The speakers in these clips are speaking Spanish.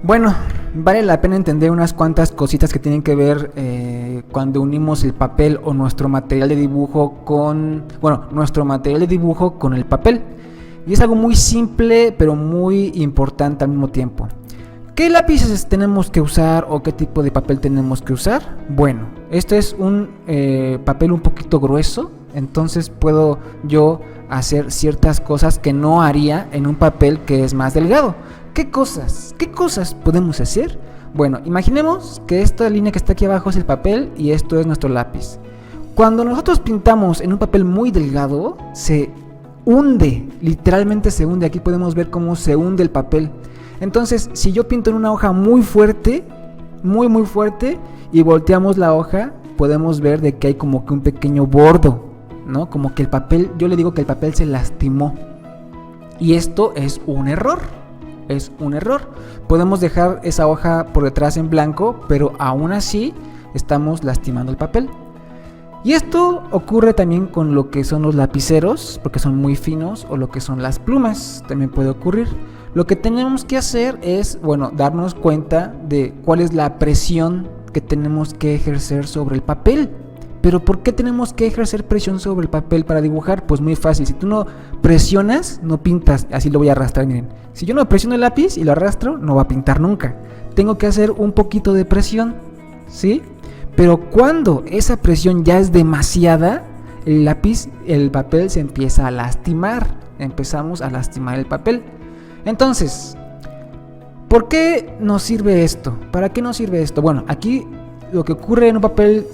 Bueno, vale la pena entender unas cuantas cositas que tienen que ver cuando unimos el papel o nuestro material de dibujo nuestro material de dibujo con el papel. Y es algo muy simple, pero muy importante al mismo tiempo. ¿Qué lápices tenemos que usar o qué tipo de papel tenemos que usar? Bueno, este es un papel un poquito grueso, entonces puedo yo hacer ciertas cosas que no haría en un papel que es más delgado. ¿Qué cosas podemos hacer? Bueno, imaginemos que esta línea que está aquí abajo es el papel y esto es nuestro lápiz. Cuando nosotros pintamos en un papel muy delgado, se hunde, literalmente se hunde. Aquí podemos ver cómo se hunde el papel. Entonces, si yo pinto en una hoja muy fuerte, muy fuerte, y volteamos la hoja, podemos ver de que hay como que un pequeño bordo, ¿no? Como que el papel, yo le digo que el papel se lastimó. Y esto es un error. Es un error. Podemos dejar esa hoja por detrás en blanco, pero aún así estamos lastimando el papel. Y esto ocurre también con lo que son los lapiceros, porque son muy finos, o lo que son las plumas, también puede ocurrir. Lo que tenemos que hacer es, darnos cuenta de cuál es la presión que tenemos que ejercer sobre el papel. Pero ¿por qué tenemos que ejercer presión sobre el papel para dibujar? Pues muy fácil, si tú no presionas, no pintas. Así lo voy a arrastrar, miren. Si yo no presiono el lápiz y lo arrastro, no va a pintar nunca. Tengo que hacer un poquito de presión, ¿sí? Pero cuando esa presión ya es demasiada, el papel se empieza a lastimar. Empezamos a lastimar el papel. Entonces, ¿por qué nos sirve esto? ¿Para qué nos sirve esto? Bueno, aquí lo que ocurre en un papel,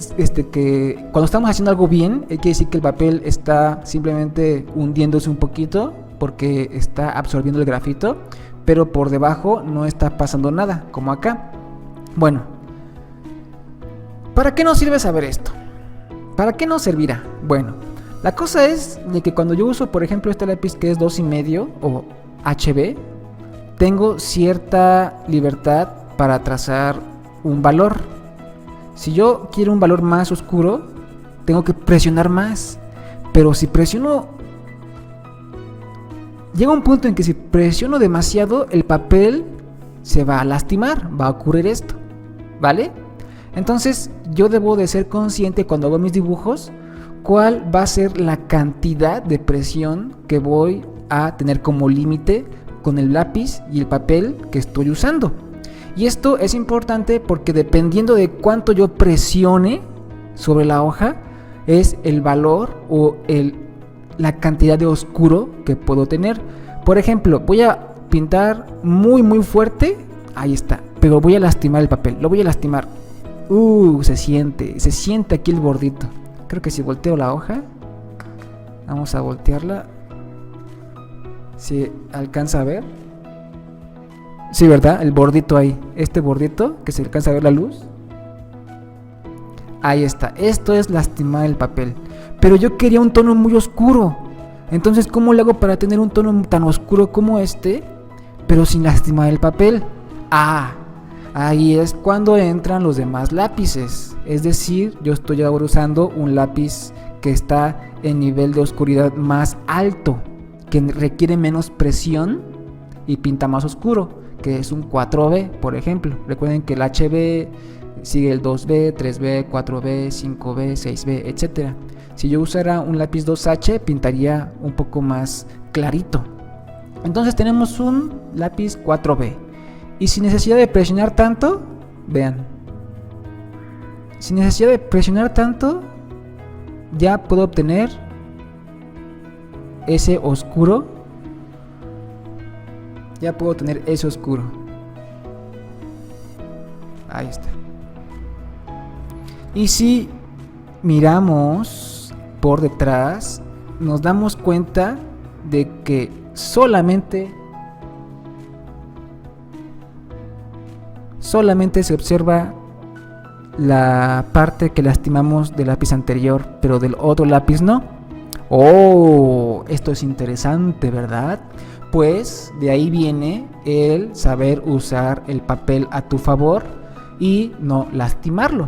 que cuando estamos haciendo algo bien, quiere decir que el papel está simplemente hundiéndose un poquito porque está absorbiendo el grafito, pero por debajo no está pasando nada, como acá. Bueno, ¿para qué nos sirve saber esto? ¿Para qué nos servirá? Bueno, la cosa es de que cuando yo uso, por ejemplo, este lápiz que es 2.5 o HB, tengo cierta libertad para trazar un valor. Si yo quiero un valor más oscuro, tengo que presionar más. Pero si presiono, llega un punto en que si presiono demasiado, el papel se va a lastimar, va a ocurrir esto, ¿vale? Entonces yo debo de ser consciente cuando hago mis dibujos cuál va a ser la cantidad de presión que voy a tener como límite con el lápiz y el papel que estoy usando. Y esto es importante porque dependiendo de cuánto yo presione sobre la hoja es el valor o la cantidad de oscuro que puedo tener. Por ejemplo, voy a pintar muy fuerte, ahí está, pero voy a lastimar el papel, lo voy a lastimar. Se siente aquí el bordito. Creo que si volteo la hoja, vamos a voltearla, si alcanza a ver. Sí, ¿verdad? El bordito ahí. Este bordito, que se alcanza a ver la luz. Ahí está. Esto es lastimar el papel. Pero yo quería un tono muy oscuro. Entonces, ¿cómo le hago para tener un tono tan oscuro como este, pero sin lastimar el papel? Ahí es cuando entran los demás lápices. Es decir, yo estoy ahora usando un lápiz que está en nivel de oscuridad más alto, que requiere menos presión y pinta más oscuro, que es un 4B, por ejemplo. Recuerden que el HB sigue el 2B, 3B, 4B, 5B, 6B, etc. Si yo usara un lápiz 2H, pintaría un poco más clarito. Entonces tenemos un lápiz 4B. Y sin necesidad de presionar tanto, vean. Sin necesidad de presionar tanto, ya puedo obtener ese oscuro. Ya puedo tener ese oscuro. Ahí está. Y si miramos por detrás, nos damos cuenta de que solamente se observa la parte que lastimamos del lápiz anterior, pero del otro lápiz no. Esto es interesante, ¿verdad? Pues de ahí viene el saber usar el papel a tu favor y no lastimarlo.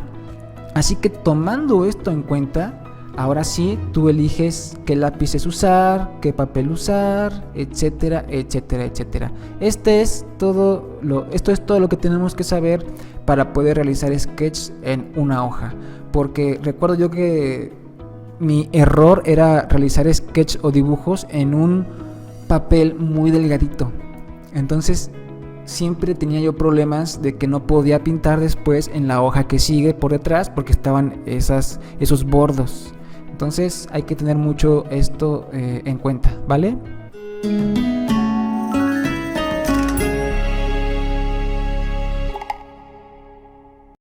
Así que tomando esto en cuenta, Ahora sí, tú eliges qué lápices usar, qué papel usar, etcétera, etcétera, etcétera. Esto es todo lo que tenemos que saber para poder realizar sketches en una hoja. Porque recuerdo yo que mi error era realizar sketches o dibujos en un papel muy delgadito. Entonces siempre tenía yo problemas de que no podía pintar después en la hoja que sigue por detrás porque estaban esos bordos. Entonces hay que tener mucho esto en cuenta, ¿vale?